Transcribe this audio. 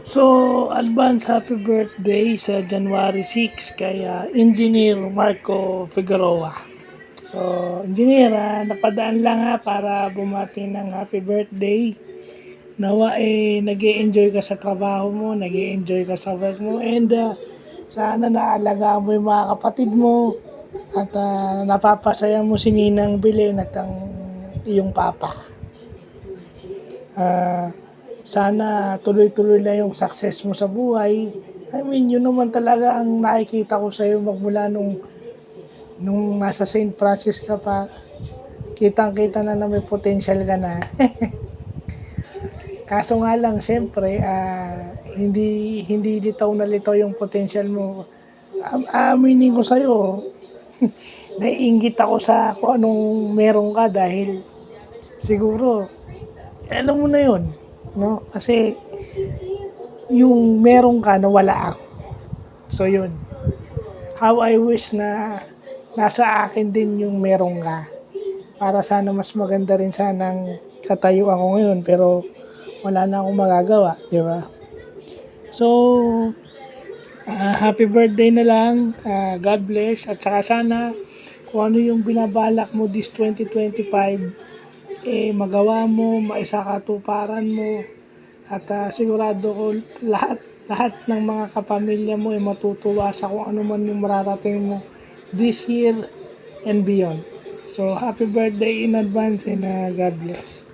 So, advance happy birthday sa January 6 kay Engineer Marco Figueroa. So, Engineer, napadaan lang para bumati ng happy birthday. Nawa nag enjoy ka sa trabaho mo, nag enjoy ka sa work mo, and sana naalagaan mo yung mga kapatid mo at napapasaya mo si Ninang Bilin at ang iyong papa. Sana tuloy-tuloy na yung success mo sa buhay. I mean, yun naman talaga ang nakikita ko sa'yo magmula nung nasa St. Francis ka pa. Kitang-kita na may potential ka na. Kaso nga lang, siyempre, hindi litaw na litaw yung potential mo. Aaminin ko sa'yo, naiinggit ako sa kung anong meron ka dahil siguro, alam mo na yun, no? Kasi yung meron ka na wala ako. So yun, how I wish na nasa akin din yung meron ka. Para sana mas maganda rin sanang katayo ako ngayon pero wala na akong magagawa, di ba? So, happy birthday na lang, God bless, at saka sana kung ano yung binabalak mo this 2025, magawa mo, maisakatuparan mo, at sigurado ko lahat ng mga kapamilya mo ay matutuwa sa kung ano man yung mararating mo this year and beyond. So, happy birthday in advance and God bless.